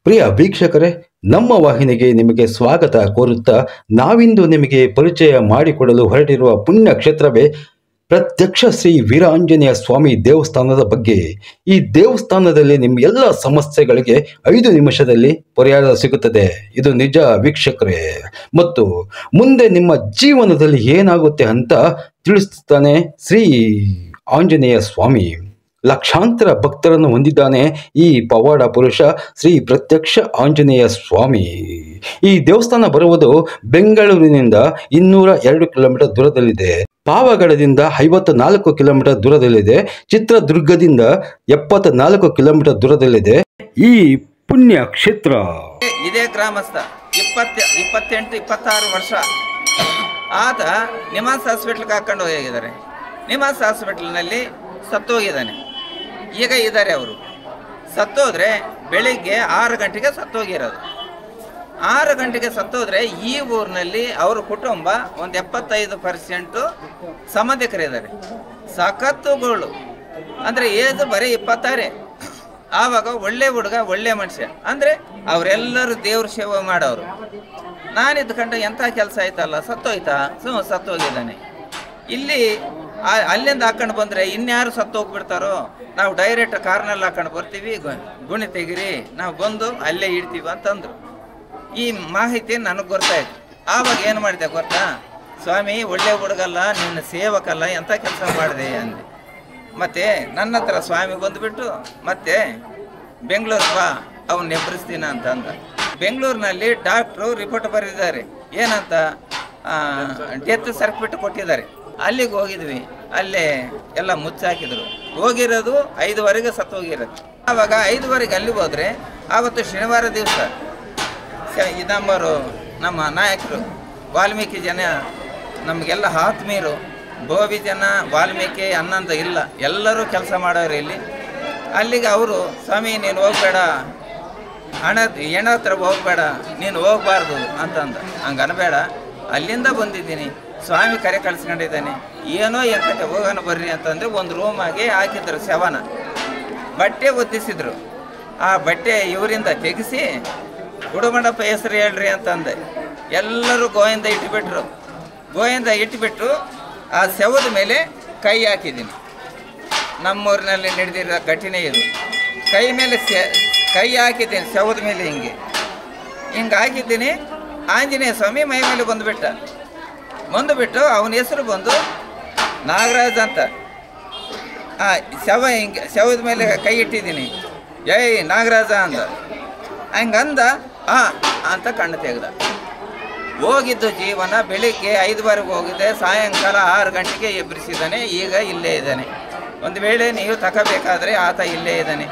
ಪ್ರಿಯ ವೀಕ್ಷಕರೇ, ನಮ್ಮ ವಾಹಿನಿಗೆ ನಿಮಗೆ ಸ್ವಾಗತ ಕೋರುತ್ತಾ ನಾವಿಂದು ನಿಮಗೆ ಪರಿಚಯ ಮಾಡಿಕೊಡಲು ಹೊರಟಿರುವ ಪುಣ್ಯ ಕ್ಷೇತ್ರವೇ ಪ್ರತ್ಯಕ್ಷ ಶ್ರೀ ವೀರಾಂಜನೇಯ ಸ್ವಾಮಿ ದೇವಸ್ಥಾನದ ಬಗ್ಗೆ. ಈ ದೇವಸ್ಥಾನದಲ್ಲಿ ನಿಮ್ಮ ಎಲ್ಲ ಸಮಸ್ಯೆಗಳಿಗೆ 5 ನಿಮಿಷದಲ್ಲಿ ಪರಿಹಾರ ಸಿಗುತ್ತದೆ. ಇದು ನಿಜ ವೀಕ್ಷಕರೇ. ಮತ್ತು ಮುಂದೆ ನಿಮ್ಮ ಜೀವನದಲ್ಲಿ ಏನಾಗುತ್ತೆ ಅಂತ ತಿಳಿಸುತ್ತಾನೆ ಶ್ರೀ ಆಂಜನೇಯ ಸ್ವಾಮಿ. ಲಕ್ಷಾಂತರ ಭಕ್ತರನ್ನು ಹೊಂದಿದ್ದಾನೆ ಈ ಪವಾಡ ಪುರುಷ ಶ್ರೀ ಪ್ರತ್ಯಕ್ಷ ಆಂಜನೇಯ ಸ್ವಾಮಿ. ಈ ದೇವಸ್ಥಾನ ಬರುವುದು ಬೆಂಗಳೂರಿನಿಂದ 202 ಕಿಲೋಮೀಟರ್ ದೂರದಲ್ಲಿದೆ. ಪಾವಗಡದಿಂದ 54 ಕಿಲೋಮೀಟರ್ ದೂರದಲ್ಲಿದೆ. ಚಿತ್ರದುರ್ಗದಿಂದ 74 ಕಿಲೋಮೀಟರ್ ದೂರದಲ್ಲಿದೆ ಈ ಪುಣ್ಯ ಕ್ಷೇತ್ರ. ಇದೇ ಗ್ರಾಮಸ್ಥ 28-26 ವರ್ಷ ಆತ ನಿಮಾನ್ಸ್ ಹಾಸ್ಪಿಟ್ಲ್ಗೆ ಹಾಕೊಂಡು ಹೋಗಿದ್ದಾರೆ. ನಿಮಾನ್ಸ್ ಹಾಸ್ಪಿಟ್ಲ್ನಲ್ಲಿ ಸತ್ತೋಗಿದ್ದಾನೆ. ಈಗ ಇದ್ದಾರೆ ಅವರು. ಸತ್ತೋದ್ರೆ ಬೆಳಿಗ್ಗೆ 6 ಗಂಟೆಗೆ ಸತ್ತೋಗಿರೋದು. 6 ಗಂಟೆಗೆ ಸತ್ತೋದ್ರೆ ಈ ಊರಿನಲ್ಲಿ ಅವ್ರ ಕುಟುಂಬ ಒಂದು 75% ಸಂಬಂಧಿಕರಿದ್ದಾರೆ. ಸಖತ್ತುಗಳು ಅಂದರೆ ಏಜ್ ಬರೀ 26. ಆವಾಗ ಒಳ್ಳೆ ಹುಡುಗ, ಒಳ್ಳೆ ಮನುಷ್ಯ. ಅಂದರೆ ಅವರೆಲ್ಲರೂ ದೇವ್ರ ಸೇವೆ ಮಾಡೋರು. ನಾನು ಇದ್ಕೊಂಡು ಎಂಥ ಕೆಲಸ ಆಯ್ತಲ್ಲ, ಸತ್ತೋಯ್ತಾ? ಸತ್ತೋಗಿದ್ದಾನೆ. ಇಲ್ಲಿ ಅಲ್ಲಿಂದ ಹಾಕೊಂಡು ಬಂದರೆ ಇನ್ಯಾರು ಸತ್ತೋಗ್ಬಿಡ್ತಾರೋ, ನಾವು ಡೈರೆಕ್ಟ್ ಕಾರ್ನಲ್ಲಿ ಹಾಕೊಂಡು ಬರ್ತೀವಿ, ಗುಣಿ ತೆಗಿರಿ, ನಾವು ಬಂದು ಅಲ್ಲೇ ಇಡ್ತೀವಿ ಅಂತಂದರು. ಈ ಮಾಹಿತಿ ನನಗೆ ಗೊತ್ತಾಯ್ತು. ಆವಾಗ ಏನು ಮಾಡಿದೆ ಗೊತ್ತಾ? ಸ್ವಾಮಿ ಒಳ್ಳೆ ಹುಡುಗಲ್ಲ, ನಿನ್ನ ಸೇವಕಲ್ಲ, ಎಂಥ ಕೆಲಸ ಮಾಡಿದೆ ಅಂದೆ. ಮತ್ತು ನನ್ನ ಹತ್ರ ಸ್ವಾಮಿ ಬಂದುಬಿಟ್ಟು ಮತ್ತೆ ಬೆಂಗಳೂರು ಬಾ, ಅವನ್ನ ನೆಬ್ಬರಿಸ್ತೀನ ಅಂತಂದ. ಬೆಂಗಳೂರಿನಲ್ಲಿ ಡಾಕ್ಟ್ರು ರಿಪೋರ್ಟ್ ಬರೆದಿದ್ದಾರೆ. ಏನಂತ? ಡೆತ್ ಸರ್ಟಿಫಿಕೇಟ್ ಕೊಟ್ಟಿದ್ದಾರೆ. ಅಲ್ಲಿಗೆ ಹೋಗಿದ್ವಿ. ಅಲ್ಲೇ ಎಲ್ಲ ಮುಚ್ಚಾಕಿದ್ರು. ಹೋಗಿರೋದು 5ವರೆಗೆ ಸತ್ತೋಗಿರೋದು. ಆವಾಗ 5ವರೆಗೆ ಅಲ್ಲಿಗೆ ಹೋದರೆ ಆವತ್ತು ಶನಿವಾರ ದಿವಸ ನಮ್ಮ ನಾಯಕರು ವಾಲ್ಮೀಕಿ ಜನ ನಮಗೆಲ್ಲ ಆತ್ಮೀಯರು. ಬೋವಿ ಜನ ವಾಲ್ಮೀಕಿ ಅನ್ನಂತ ಇಲ್ಲ, ಎಲ್ಲರೂ ಕೆಲಸ ಮಾಡೋರು ಇಲ್ಲಿ. ಅಲ್ಲಿಗೆ ಅವರು, ಸ್ವಾಮಿ ನೀನು ಹೋಗಬೇಡ, ಹೆಣ ಹತ್ರ ಹೋಗಬೇಡ, ನೀನು ಹೋಗಬಾರ್ದು ಅಂತಂದ. ಹಂಗೆ ಅನ್ಬೇಡ, ಅಲ್ಲಿಂದ ಬಂದಿದ್ದೀನಿ, ಸ್ವಾಮಿ ಕರೆ ಕಳಿಸ್ಕೊಂಡಿದ್ದಾನೆ, ಏನೋ ಎಂತಕ್ಕೆ ಹೋಗೋಣ ಬರ್ರಿ ಅಂತಂದರೆ ಒಂದು ರೂಮಾಗೆ ಹಾಕಿದ್ರು. ಶವನ ಬಟ್ಟೆ ಒದ್ದಿಸಿದ್ರು. ಆ ಬಟ್ಟೆ ಇವರಿಂದ ತೆಗೆಸಿ ಗುಡುಮಂಡಪ್ಪ ಹೆಸರು ಹೇಳ್ರಿ ಅಂತಂದೆ. ಎಲ್ಲರೂ ಗೋವಿಂದ ಇಟ್ಬಿಟ್ರು. ಗೋವಿಂದ ಇಟ್ಬಿಟ್ಟು ಆ ಶವದ ಮೇಲೆ ಕೈ ಹಾಕಿದ್ದೀನಿ. ನಮ್ಮೂರಿನಲ್ಲಿ ನಡೆದಿರೋ ಘಟನೆ ಇದು. ಕೈ ಮೇಲೆ ಕೈ ಹಾಕಿದ್ದೀನಿ, ಶವದ ಮೇಲೆ ಹಿಂಗೆ ಹಾಕಿದ್ದೀನಿ. ಆಂಜನೇಯ ಸ್ವಾಮಿ ಮೈ ಮೇಲೆ ಬಂದುಬಿಟ್ಟು ಅವನ ಹೆಸರು ಬಂದು ನಾಗರಾಜ್ ಅಂತ. ಶವದ ಮೇಲೆ ಕೈ ಇಟ್ಟಿದ್ದೀನಿ, ಜೈ ನಾಗರಾಜ ಅಂದ. ಹಂಗಂದ ಅಂತ ಕಣ್ಣು ತೆಗೆದ. ಹೋಗಿದ್ದು ಜೀವನ ಬೆಳಿಗ್ಗೆ 5ವರೆಗೆ ಹೋಗಿದೆ, ಸಾಯಂಕಾಲ 6 ಗಂಟೆಗೆ ಎಬ್ಬರಿಸಿದ್ದಾನೆ. ಈಗ ಇಲ್ಲೇ ಇದ್ದಾನೆ. ಒಂದು ವೇಳೆ ನೀವು ತಗೋಬೇಕಾದ್ರೆ ಆತ ಇಲ್ಲೇ ಇದ್ದಾನೆ.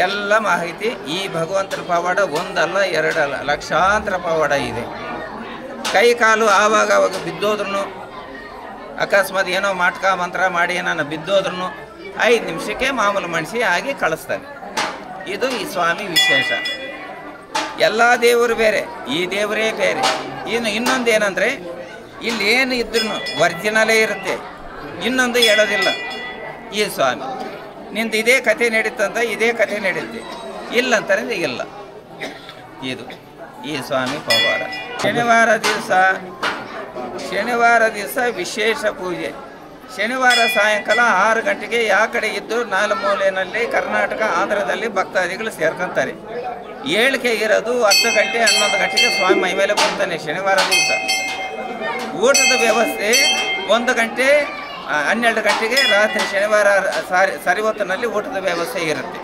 ಎಲ್ಲ ಮಾಹಿತಿ ಈ ಭಗವಂತನ ಪವಾಡ ಒಂದಲ್ಲ, ಎರಡಲ್ಲ, ಲಕ್ಷಾಂತರ ಪವಾಡ ಇದೆ. ಕೈ ಕಾಲು ಆವಾಗ ಬಿದ್ದೋದ್ರೂ, ಅಕಸ್ಮಾತ್ ಏನೋ ಮಾಟ್ಕ ಮಂತ್ರ ಮಾಡಿ ನಾನು ಬಿದ್ದೋದ್ರೂ 5 ನಿಮಿಷಕ್ಕೆ ಮಾಮೂಲು ಮನುಷ್ಯ ಆಗಿ ಕಳಿಸ್ತಾನೆ. ಇದು ಈ ಸ್ವಾಮಿ ವಿಶೇಷ. ಎಲ್ಲ ದೇವರು ಬೇರೆ, ಈ ದೇವರೇ ಬೇರೆ. ಇನ್ನೊಂದು ಏನಂದರೆ, ಇಲ್ಲಿ ಏನು ಇದ್ರೂ ಒರಿಜಿನಲೇ ಇರುತ್ತೆ, ಇನ್ನೊಂದು ಹೇಳೋದಿಲ್ಲ. ಈ ಸ್ವಾಮಿ ನಿಂದು ಇದೇ ಕಥೆ ನಡೀತಂತ ಇದೇ ಕಥೆ ನಡೀತೆ, ಇಲ್ಲಂತಂದ್ರೆ ಇಲ್ಲ. ಇದು ಈ ಸ್ವಾಮಿ ಪವಾಡ. ಶನಿವಾರ ದಿವಸ ವಿಶೇಷ ಪೂಜೆ. ಶನಿವಾರ ಸಾಯಂಕಾಲ 6 ಗಂಟೆಗೆ ಯಾವ ಕಡೆ ಇದ್ದು 4 ಮೂಲೆಯಲ್ಲಿ ಕರ್ನಾಟಕ, ಆಂಧ್ರದಲ್ಲಿ ಭಕ್ತಾದಿಗಳು ಸೇರ್ಕೊತಾರೆ. ಏಳಿಗೆ ಇರೋದು 10 ಗಂಟೆ 11 ಗಂಟೆಗೆ ಸ್ವಾಮಿ ಮೈ ಮೇಲೆ ಬರ್ತಾನೆ ಶನಿವಾರ ದಿವಸ. ಊಟದ ವ್ಯವಸ್ಥೆ 1 ಗಂಟೆ 12 ಗಂಟೆಗೆ ರಾತ್ರಿ ಶನಿವಾರ ಸರಿವತ್ತಿನಲ್ಲಿ ಊಟದ ವ್ಯವಸ್ಥೆ ಇರುತ್ತೆ.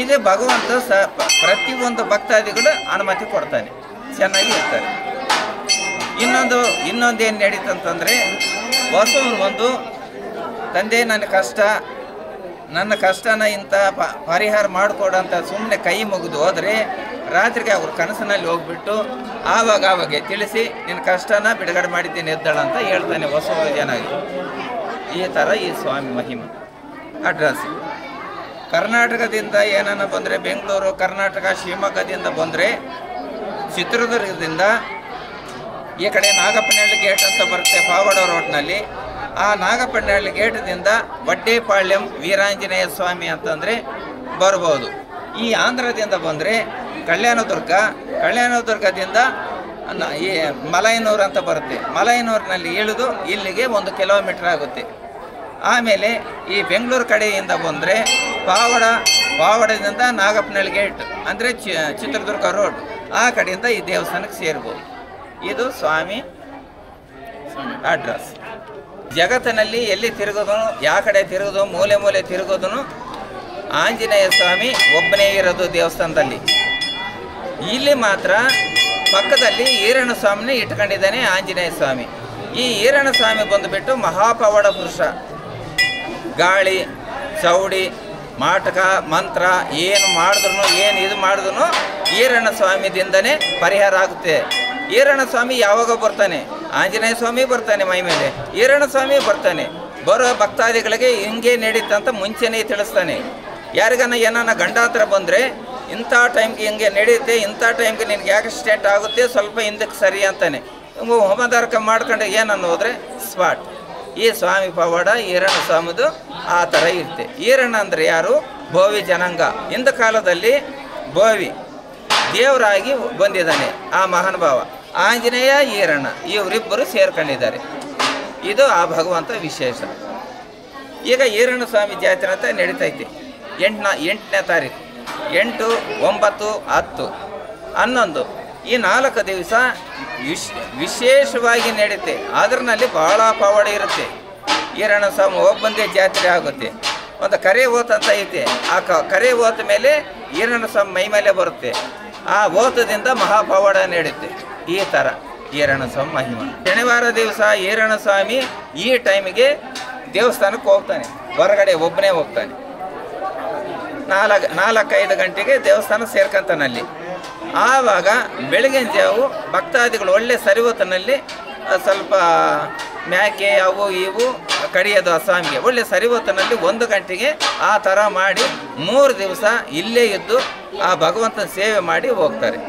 ಇದು ಭಗವಂತ ಪ್ರತಿಯೊಂದು ಭಕ್ತಾದಿಗಳು ಅನುಮತಿ ಕೊಡ್ತಾನೆ, ಚೆನ್ನಾಗಿ ಇರ್ತಾರೆ. ಇನ್ನೊಂದೇನು ನಡೀತಂತಂದರೆ, ಬಸವನು ಒಂದು ತಂದೆ ನನ್ನ ಕಷ್ಟನ ಇಂಥ ಪರಿಹಾರ ಮಾಡಿಕೊಡಂತ ಸುಮ್ಮನೆ ಕೈ ಮುಗಿದು ಹೋದರೆ ರಾತ್ರಿಗೆ ಅವ್ರ ಕನಸಿನಲ್ಲಿ ಹೋಗ್ಬಿಟ್ಟು ಆವಾಗ ತಿಳಿಸಿ ನಿನ್ನ ಕಷ್ಟನ ಬಿಡುಗಡೆ ಮಾಡಿದ್ದೀನಿ ಎದ್ದಳಂತ ಹೇಳ್ತಾನೆ ಬಸವ ಜನಾಗಿ. ಈ ಥರ ಈ ಸ್ವಾಮಿ ಮಹಿಮೆ. ಅಡ್ರೆಸ್ ಕರ್ನಾಟಕದಿಂದ ಏನನ್ನ ಬಂದರೆ ಬೆಂಗಳೂರು, ಕರ್ನಾಟಕ, ಶಿವಮೊಗ್ಗದಿಂದ ಬಂದರೆ ಚಿತ್ರದುರ್ಗದಿಂದ ಈ ಕಡೆ ನಾಗಪ್ಪನಹಳ್ಳಿ ಗೇಟ್ ಅಂತ ಬರುತ್ತೆ ಪಾವಗಡ ರೋಡ್ನಲ್ಲಿ. ಆ ನಾಗಪ್ಪನಹಳ್ಳಿ ಗೇಟದಿಂದ ವಡ್ಡೇಪಾಳ್ಯಂ ವೀರಾಂಜನೇಯ ಸ್ವಾಮಿ ಅಂತಂದರೆ ಬರ್ಬೋದು. ಈ ಆಂಧ್ರದಿಂದ ಬಂದರೆ ಕಲ್ಯಾಣದುರ್ಗದಿಂದ ಈ ಮಲೈನೂರು ಅಂತ ಬರುತ್ತೆ. ಮಲೈನೂರಿನಲ್ಲಿ ಇಳಿದು ಇಲ್ಲಿಗೆ 1 ಕಿಲೋಮೀಟರ್ ಆಗುತ್ತೆ. ಆಮೇಲೆ ಈ ಬೆಂಗಳೂರು ಕಡೆಯಿಂದ ಬಂದರೆ ಪಾವಡದಿಂದ ನಾಗಪ್ಪನಹಳ್ಳಿ ಗೇಟ್ ಅಂದರೆ ಚಿತ್ರದುರ್ಗ ರೋಡ್, ಆ ಕಡೆಯಿಂದ ಈ ದೇವಸ್ಥಾನಕ್ಕೆ ಸೇರ್ಬೋದು. ಇದು ಸ್ವಾಮಿ ಅಡ್ರೆಸ್. ಜಗತ್ತಿನಲ್ಲಿ ಎಲ್ಲಿ ತಿರುಗೋದು, ಯಾವ ಕಡೆ ತಿರುಗೋದು, ಮೂಲೆ ಮೂಲೆ ತಿರುಗೋದು ಆಂಜನೇಯ ಸ್ವಾಮಿ ಒಬ್ಬನೇ ಇರೋದು ದೇವಸ್ಥಾನದಲ್ಲಿ. ಇಲ್ಲಿ ಮಾತ್ರ ಪಕ್ಕದಲ್ಲಿ ಈರಣ್ಣ ಸ್ವಾಮಿನೇ ಇಟ್ಕೊಂಡಿದ್ದಾನೆ ಆಂಜನೇಯ ಸ್ವಾಮಿ. ಈ ಈರಣ್ಣ ಸ್ವಾಮಿ ಬಂದುಬಿಟ್ಟು ಮಹಾಪವಾಡ ಪುರುಷ. ಗಾಳಿ, ಚೌಡಿ, ಮಾಟಕ, ಮಂತ್ರ ಏನು ಮಾಡಿದ್ರು ಈರಣ್ಣ ಸ್ವಾಮಿದಿಂದನೇ ಪರಿಹಾರ ಆಗುತ್ತೆ. ಈರಣ್ಣ ಸ್ವಾಮಿ ಯಾವಾಗ ಬರ್ತಾನೆ? ಆಂಜನೇಯ ಸ್ವಾಮಿ ಬರ್ತಾನೆ ಮೈ ಮೇಲೆ, ಈರಣ್ಣ ಸ್ವಾಮಿ ಬರ್ತಾನೆ. ಬರೋ ಭಕ್ತಾದಿಗಳಿಗೆ ಹಿಂಗೆ ನಡೀತಂತ ಮುಂಚೆನೇ ತಿಳಿಸ್ತಾನೆ. ಯಾರಿಗಾನ ಏನಾನ ಗಂಡಾಂತರ ಬಂದರೆ ಇಂಥ ಟೈಮ್ಗೆ ಹಿಂಗೆ ನಡೆಯುತ್ತೆ, ಇಂಥ ಟೈಮ್ಗೆ ನಿನಗೆ ಆಕ್ಸಿಡೆಂಟ್ ಆಗುತ್ತೆ, ಸ್ವಲ್ಪ ಹಿಂದಕ್ಕೆ ಸರಿ ಅಂತಾನೆ. ಹೋಮದಾರಕ ಮಾಡ್ಕೊಂಡು ಏನನ್ನು ಹೋದರೆ ಸ್ಪಾಟ್. ಈ ಸ್ವಾಮಿ ಪವಾಡ ಈರಣ್ಣ ಸ್ವಾಮಿದು ಆ ಥರ ಇರುತ್ತೆ. ಈರಣ್ಣ ಅಂದರೆ ಯಾರು? ಬೋವಿ ಜನಾಂಗ. ಇಂಥ ಕಾಲದಲ್ಲಿ ಬೋವಿ ದೇವರಾಗಿ ಬಂದಿದ್ದಾನೆ ಆ ಮಹಾನುಭಾವ. ಆಂಜನೇಯ, ಈರಣ್ಣ ಇವರಿಬ್ಬರು ಸೇರ್ಕೊಂಡಿದ್ದಾರೆ. ಇದು ಆ ಭಗವಂತ ವಿಶೇಷ. ಈಗ ಈರಣ್ಣ ಸ್ವಾಮಿ ಜಾತ್ರೆ ಅಂತ ನಡೀತೈತಿ. 8ನೇ ತಾರೀಕು, 8, 9, 10, 11 ಈ 4 ದಿವಸ ವಿಶೇಷವಾಗಿ ನಡೀತೆ. ಅದರಲ್ಲಿ ಭಾಳ ಪವಾಡ ಇರುತ್ತೆ. ಈರಣ್ಣ ಸ್ವಾಮಿ ಒಬ್ಬಂದೇ ಜಾತ್ರೆ ಆಗುತ್ತೆ. ಒಂದು ಕರೆ ಓತ್ ಅಂತ ಐತೆ. ಆ ಕರೆ ಓತ ಮೇಲೆ ಈರಣ್ಣ ಸ್ವಾಮಿ ಮೈ ಮೇಲೆ ಬರುತ್ತೆ. ಆ ಓತದಿಂದ ಮಹಾಪವಾಡ ನಡೀತೆ. ಈ ಥರ ಈರಣ್ಣ ಸ್ವಾಮಿ ಮಹಿಮೆ. ಶನಿವಾರ ದಿವಸ ಈರಣ್ಣ ಸ್ವಾಮಿ ಈ ಟೈಮಿಗೆ ದೇವಸ್ಥಾನಕ್ಕೆ ಹೋಗ್ತಾನೆ. ಹೊರಗಡೆ ಒಬ್ಬನೇ ಹೋಗ್ತಾನೆ. 4-5 ಗಂಟೆಗೆ ದೇವಸ್ಥಾನ ಸೇರ್ಕೊಂತಾನಲ್ಲಿ. ಆವಾಗ ಬೆಳಗಿನ ಜಾವು ಭಕ್ತಾದಿಗಳು ಒಳ್ಳೆ ಸರಿವತ್ತಿನಲ್ಲಿ ಸ್ವಲ್ಪ ಮ್ಯಾಕೆ ಅವು ಇವು ಕಡಿಯೋದು ಆ ಸ್ವಾಮಿಗೆ ಒಳ್ಳೆ ಸರಿವತ್ತಿನಲ್ಲಿ 1 ಗಂಟೆಗೆ ಆ ಥರ ಮಾಡಿ 3 ದಿವಸ ಇಲ್ಲೇ ಇದ್ದು ಆ ಭಗವಂತನ ಸೇವೆ ಮಾಡಿ ಹೋಗ್ತಾರೆ.